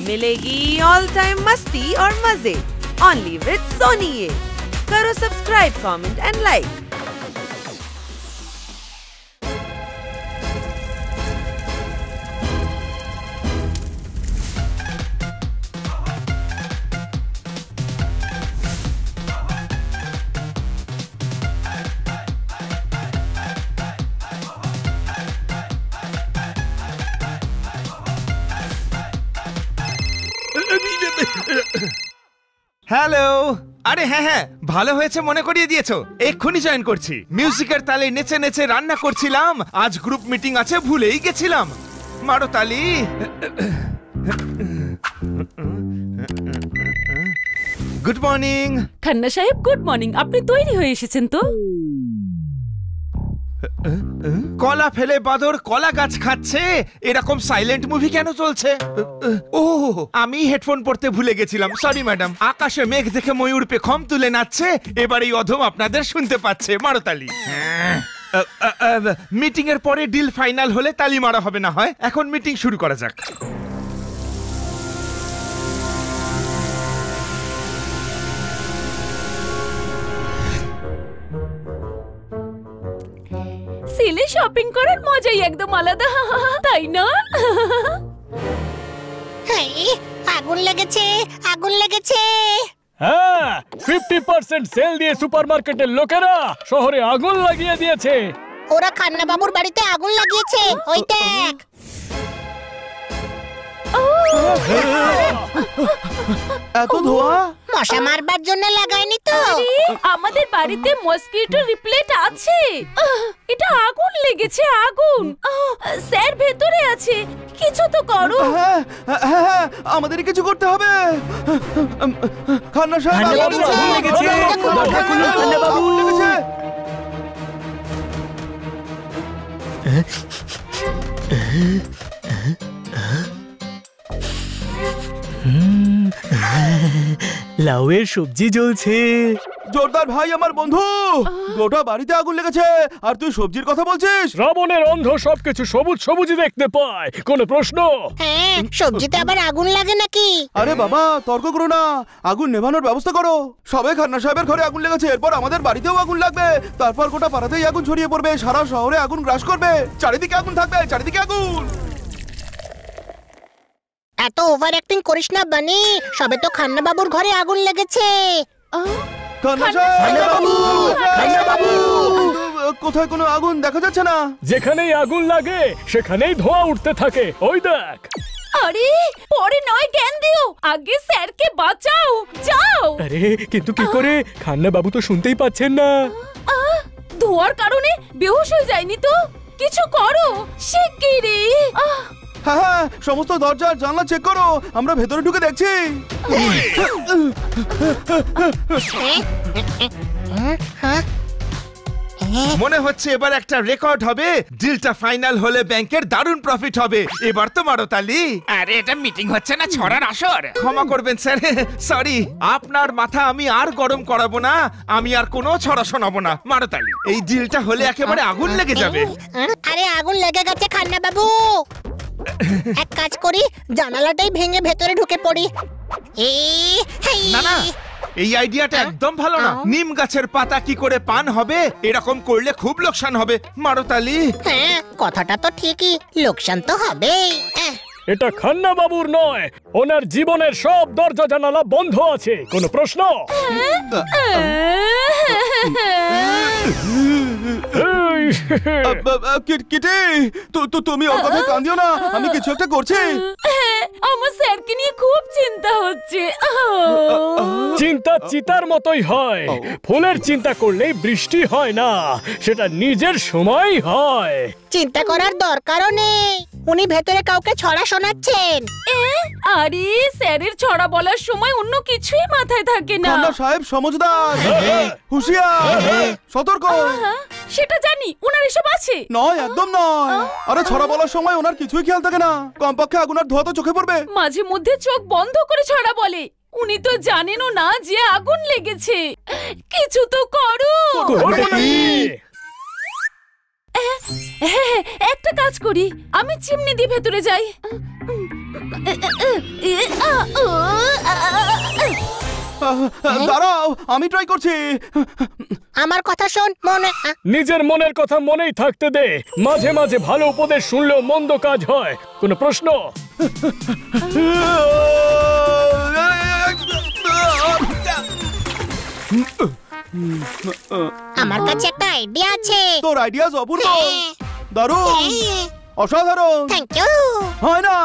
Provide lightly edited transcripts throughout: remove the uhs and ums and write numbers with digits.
मिलेगी all time मस्ती और मजे ओनली विद सोनी ये। करो subscribe, comment and like. Hello, আরে হ্যাঁ হ্যাঁ, ভালো হয়েছে মনে করিয়ে দিয়েছো। এক্ষুনি জয়েন করছি। মিউজিকের তালে নেচে নেচে রান্না করছিলাম, আজ গ্রুপ মিটিং আছে ভুলেই গেছিলাম। মারো তালি। গুড মর্নিং খান্না সাহেব, গুড মর্নিং। আপনি তৈরি হয়ে এসেছেন তো? কলা ফেলে বাদর কলা গাছ খাচ্ছে, এরকম সাইলেন্ট মুভি কেন চলছে? ও, আমি হেডফোন পড়তে ভুলে গেছিলাম, সরি ম্যাডাম। আকাশে মেঘ দেখে ময়ূর পেখম তুলে নাচছে, এবার এই অধম আপনাদের শুনতে পাচ্ছে। মারো তালি। মিটিং এর পরে ডিল ফাইনাল হলে তালি মারা হবে না হয়। এখন মিটিং শুরু করা যাক। সিলে শপিং করার মজাই একদম আলাদা, তাই না? আগুন লেগেছে, আগুন লেগেছে। হ্যাঁ, 50% সেল দিয়ে সুপারমার্কেটের লোকেরা শহরে আগুন লাগিয়ে দিয়েছে। ওরা খান্না বাবুর বাড়িতে আগুন লাগিয়েছে, ওই দেখ। এত ধোঁয়া? মশা মারবার জন্য লাগায়নি তো? আমাদের বাড়িতে মসকিটো রিপ্লেট আছে। এটা আগুন লেগেছে, আগুন। স্যার ভেতরে আছে, কিছু তো করো। হ্যাঁ হ্যাঁ, আমাদের কিছু করতে হবে। খান্না সাহেব, আগুন লেগেছে। খান্না বাবু লেগেছে। লাউয়ের সবজি জ্বলছে। জোরদার ভাই, আমার বন্ধু, গোটা বাড়িতে আগুন লেগেছে আর তুই সবজির কথা বলছিস? রাবণের অন্ধ সবকিছু সবুজ সবুজই দেখতে পায়। কোনো প্রশ্ন? হ্যাঁ, সবজিতে আবার আগুন লাগে নাকি? আরে বাবা, তর্ক করো না, আগুন নেভানোর ব্যবস্থা করো। সবাই খান্না সাহেবের ঘরে আগুন লেগেছে, এরপর আমাদের বাড়িতেও আগুন লাগবে, তারপর গোটা পাড়াতেই আগুন ছড়িয়ে পড়বে, সারা শহরে আগুন গ্রাস করবে, চারিদিকে আগুন থাকবে, চারিদিকে আগুন। এত ওভার অ্যাক্টিং করিস না বানি, সবে তো খান্না বাবুর ঘরে আগুন লেগেছে। কোথায় কোনো আগুন দেখা যাচ্ছে না। যেখানেই আগুন লাগে সেখানেই ধোঁয়া উঠতে থাকে, ওই দেখ। আরে পরে নয় জ্ঞান দিও, আগে স্যারকে বাঁচাও, যাও। আরে কিন্তু কি করে? খান্না বাবু তো শুনতেই পাচ্ছেন না। ধোঁয়ার কারণে বেহুশ হয়ে যায়নি তো? কিছু করো শিগগিরই। হ্যাঁ হ্যাঁ, সমস্ত দরজা আর জানলা চেক করো, আমরা ভেতরে ঢুকে দেখছি। মনে হচ্ছে এবার একটা রেকর্ড হবে। ডিলটা ফাইনাল হলে ব্যাংকের দারুণ প্রফিট হবে। এবার তো মারো তালি। আরে এটা মিটিং হচ্ছে না, ছড়ার আসর। ক্ষমা করবেন স্যার, সরি। আপনার মাথা আমি আর গরম করাবো না, আমি আর কোনো ছড়া শোনাবো না। মারো তালি। এই ডিলটা হলে একেবারে আগুন লেগে যাবে। আরে আগুন লেগে গেছে খান্না বাবু। এক কাজ করি, জানালাটাই ভেঙে ভেতরে ঢুকে পড়ি। না না, এই আইডিয়াটা একদম ভালো না। নিম গাছের পাতা কি করে পান হবে? এরকম করলে খুব লোকসান হবে। মারো তালি। হ্যাঁ, কথাটা তো ঠিকই, লোকসান তো হবেই। এটা খান্না বাবুর নয়, ওনার জীবনের সব দরজা জানালা বন্ধ আছে। কোনো প্রশ্ন? তুমি ওর কথা কান দিও না, আমি কিছু একটা করছি। আমার স্যারকে নিয়ে খুব চিন্তা হচ্ছে। চিন্তা চিতার মতোই হয়। ফুলের চিন্তা করলেই বৃষ্টি হয় না, সেটা নিজের সময় হয়। চিন্তা করার দরকারও নেই, উনি ভেতরে কাউকে ছড়া শোনাচ্ছেন। আরে স্যারের ছড়া বলার সময় অন্য কিছুই মাথায় থাকে না। খান্না সাহেব সমঝদার, হুঁশিয়ার, সতর্ক। সেটা জানি, ওনার এসব আছে। নয়, একদম নয়। আরে ছড়া বলার সময় ওনার কিছুই খেয়াল থাকে না, কমপক্ষে আগুন আর ধোঁয়া তো চোখে পড়বে। মাঝে মধ্যে চোখ বন্ধ করে ছড়া বলে। উনি তো জানেনও না যে আগুন লেগেছে। কিছু তো করো। একটা কাজ করি, আমি চিমনি দিয়ে ভেতরে যাই। দাঁড়াও, আমি ট্রাই করছি। আমার কথা শোন, মনে নিজের মনের কথা মনেই থাকতে দে। মাঝে মাঝে ভালো উপদেশ শুনলেও মন্দ কাজ হয়। কোনো প্রশ্ন? আমার কাছে একটা আইডিয়া আছে। তোর আইডিয়াস অপূর্ব, দারুণ, অসাধারণ। Thank you. হয় না,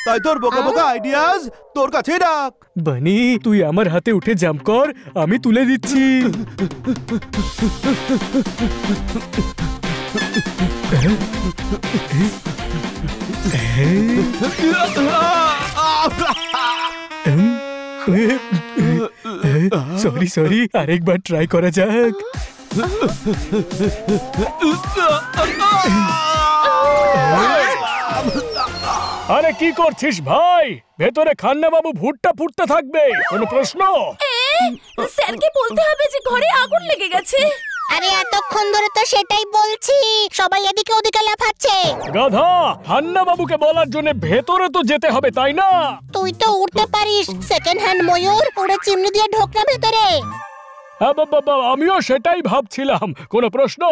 তাই তোর বোকা বোকা আইডিয়াস তোর কাছেই রাখ। বানি, তুই আমার হাতে উঠে জাম্প কর, আমি তুলে দিচ্ছি। সরি সরি, আরেকবার ট্রাই করা যাক। আরে কি করছিস ভাই? ভেতরে খান্না বাবু ভুট্টা ফুটতে থাকবে। কোনো প্রশ্ন? স্যারকে বলতে হবে যে ঘরে আগুন লেগে গেছে। আরে এতক্ষণ ধরে তো সেটাই বলছি, সবাই এদিকে ওদিকে লাফাচ্ছে। গাধা, খান্না বাবুকে বলার জন্য ভেতরে তো যেতে হবে, তাই না? তুই তো উঠতে পারিস, সেকেন্ড হ্যান্ড ময়ূর, উড়ে চিমনি দিয়ে ঢোক না ভেতরে। আমিও সেটাই ভাবছিলাম। কোনো প্রশ্ন?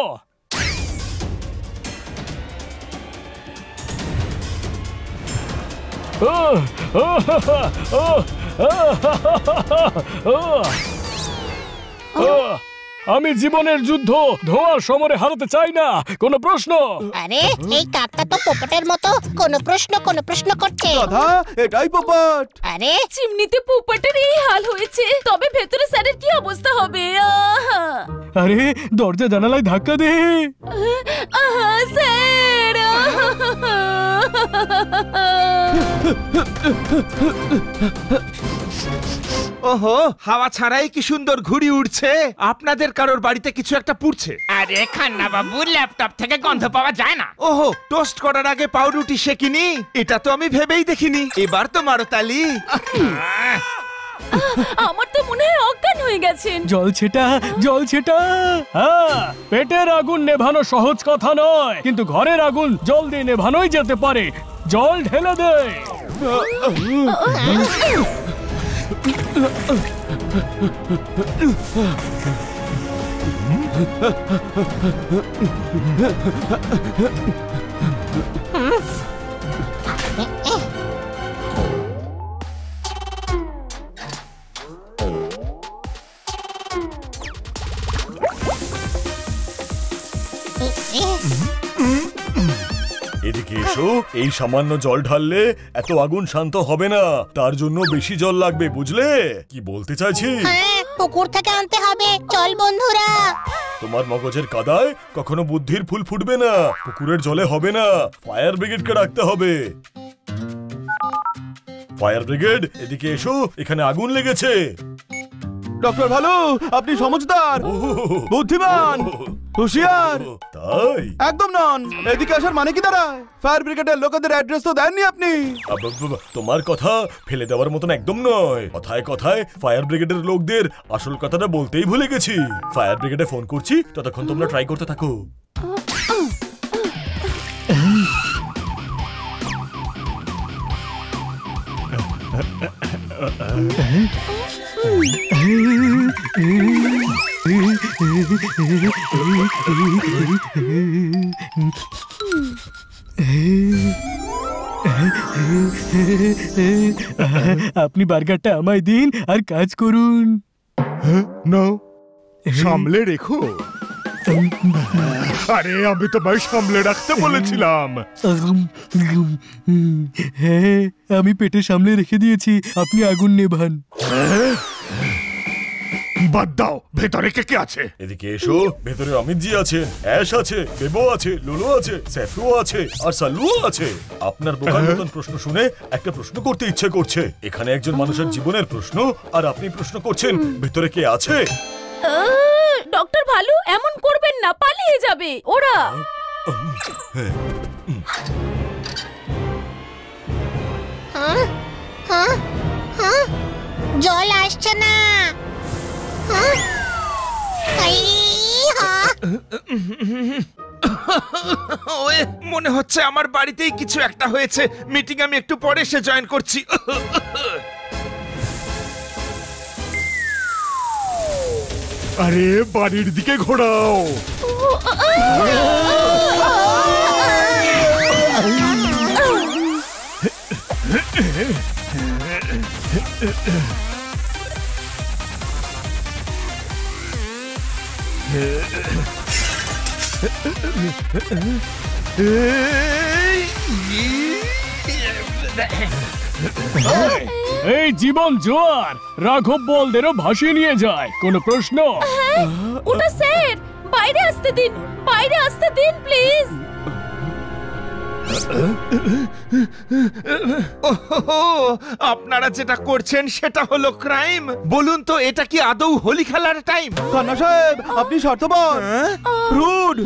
আমি জীবনের যুদ্ধ ধোঁয়ার সমরে হারাতে চাই না। কোনো প্রশ্ন? আরে এই কাকটা তো পোপটের মতো কোনো প্রশ্ন করছে। দাদা, এটাই পোপট। আরে চিমনিতে পোপটের এই হাল হয়েছে, তবে ভেতরে স্যারের কি অবস্থা হবে? আরে দরজা জানালায় ধাক্কা দে। স্যার, ওহো, হাওয়া ছাড়াই কি সুন্দর ঘুড়ি উড়ছে। আপনাদের কারোর বাড়িতে কিছু একটা পুড়ছে। আরে খান্না বাবু, ল্যাপটপ থেকে গন্ধ পাওয়া যায় না? ওহো, টোস্ট করার আগে পাউরুটি সেকিনি? এটা তো আমি ভেবেই দেখিনি। এবার তো মারো তালি। আমার তো মনে হয় অজ্ঞান হয়ে গেছেন। জল ছেটা, জল ছেটা। হ্যাঁ, পেটের আগুন নেভানো সহজ কথা নয়, কিন্তু ঘরের আগুন জল দিয়ে নেভানোই যেতে পারে। জল ঢেলে দে। এদিকে এসো। এই সামান্য জল ঢাললে এত আগুন শান্ত হবে না, তার জন্য বেশি জল লাগবে, বুঝলে কি বলতে চাইছি? হ্যাঁ, পুকুর থেকে আনতে হবে। চল বন্ধুরা। তোমার মগজের কাদায় কখনো বুদ্ধির ফুল ফুটবে না। পুকুরের জলে হবে না, ফায়ার ব্রিগেডকে ডাকতে হবে। ফায়ার ব্রিগেড, এদিকে এসো, এখানে আগুন লেগেছে। ডক্টর ভালু, আপনি সমঝদার, বুদ্ধিমান, হুঁশিয়ার। তাই? একদম নন। এদিকে আসার মানে কি দাঁড়ায়? ফায়ার ব্রিগেডের লোকেদের অ্যাড্রেস তো দেননি আপনি। তোমার কথা ফেলে দেওয়ার মতন একদম নয়। কথায় কথায় ফায়ার ব্রিগেডের লোকদের আসল কথাটা বলতেই ভুলে গেছি। ফায়ার ব্রিগেডে ফোন করছি, ততক্ষণ তোমরা ট্রাই করতে থাকো। আপনি বার্গারটা আমায় দিন আর কাজ করুন। নাও, সামলে রেখো। আরে আমি তোমায় সামলে রাখতে বলেছিলাম। হ্যাঁ, আমি পেটে সামলে রেখে দিয়েছি, আপনি আগুন নেভান। বাদ দাও, ভেতরে কে কে আছে? এদিকে এসো, ভেতরে অমিত জি আছে, অ্যাশ আছে, বেবো আছে, লুলু আছে, সেফরু আছে, আর সালুও আছে। আপনার বোকার মতন প্রশ্ন শুনে একটা প্রশ্ন করতে ইচ্ছে করছে। এখানে একজন মানুষের জীবনের প্রশ্ন, আর আপনি প্রশ্ন করছেন ভেতরে কে আছে। ডক্টর ভালু, এমন করবেন না, পালিয়ে যাবে ওরা। জল আসছে না। ওয়ে, মনে হচ্ছে আমার বাড়িতেই কিছু একটা হয়েছে। মিটিং আমি একটু পরে এসে জয়েন করছি। আরে বাড়ির দিকে ঘোরাও। এই জীবন জোয়ার রাঘব বলদেরও ভাসিয়ে নিয়ে যায়। কোনো প্রশ্ন? ওটা স্যার, বাইরে আসতে দিন, বাইরে আসতে দিন প্লিজ। ওহো, আপনারা যেটা করছেন সেটা হলো ক্রাইম। বলুন তো, এটা কি আদৌ হোলি খেলার টাইম? কান্না সাহেব, আপনি স্বার্থপর, রুড,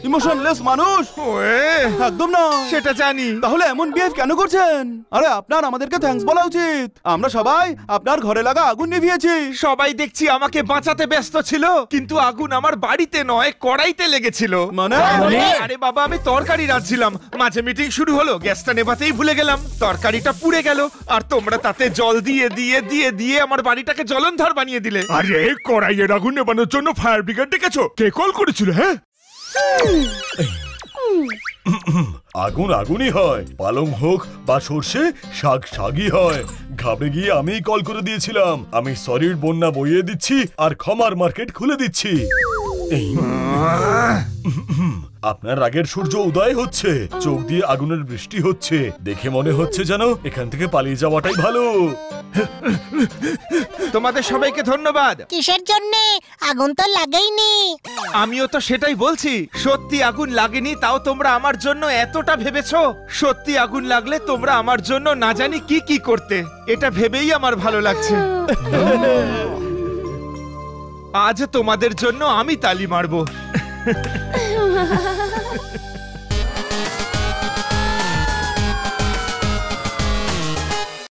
ইমোশনলেস মানুষ। ওয়ে, একদম না। সেটা জানি। তাহলে এমন বিহেভ কেন করছেন? আরে আপনার আমাদেরকে থ্যাঙ্কস বলা উচিত। আমরা সবাই আপনার ঘরে লাগা আগুন নিভিয়েছি। সবাই দেখছি আমাকে বাঁচাতে ব্যস্ত ছিল, কিন্তু আগুন আমার বাড়িতে নয় কড়াইতে লেগেছিল। মানে? আরে বাবা, আমি তরকারি রাঁধছিলাম, মাঝে মিটিং শুরু হলো, গ্যাসটা নেভাতেই ভুলে গেলাম, তরকারিটা পুড়ে গেল, আর তোমরা তাতে জল দিয়ে দিয়ে দিয়ে দিয়ে আমার বাড়িটাকে জ্বলনধর বানিয়ে দিলে। আরে কড়াইয়ের আগুন নেবানোর জন্য ফায়ার ব্রিগেড ডেকেছো? কে কল করেছিল? হ্যাঁ, আগুন আগুনই হয়, পালং হোক বা সর্ষে, শাক শাকই হয়। ঘাবড়ে গিয়ে আমিই কল করে দিয়েছিলাম। আমি সরির বন্যা বইয়ে দিচ্ছি আর ক্ষমার মার্কেট খুলে দিচ্ছি। আপনার রাগের সূর্য উদয় হচ্ছে, চোখ দিয়ে আগুনের বৃষ্টি হচ্ছে, দেখে মনে হচ্ছে যেন এখান থেকে পালিয়ে যাওয়াটাই ভালো। তোমাদের সবাইকে ধন্যবাদ। কিসের জন্যে? আগুন তো লাগেইনি। আমিও তো সেটাই বলছি, সত্যি আগুন লাগেনি, তাও তোমরা আমার জন্য এতটা ভেবেছো। সত্যি আগুন লাগলে তোমরা আমার জন্য না জানি কি কি করতে, এটা ভেবেই আমার ভালো লাগছে। আজ তোমাদের জন্য আমি তালি মারবো।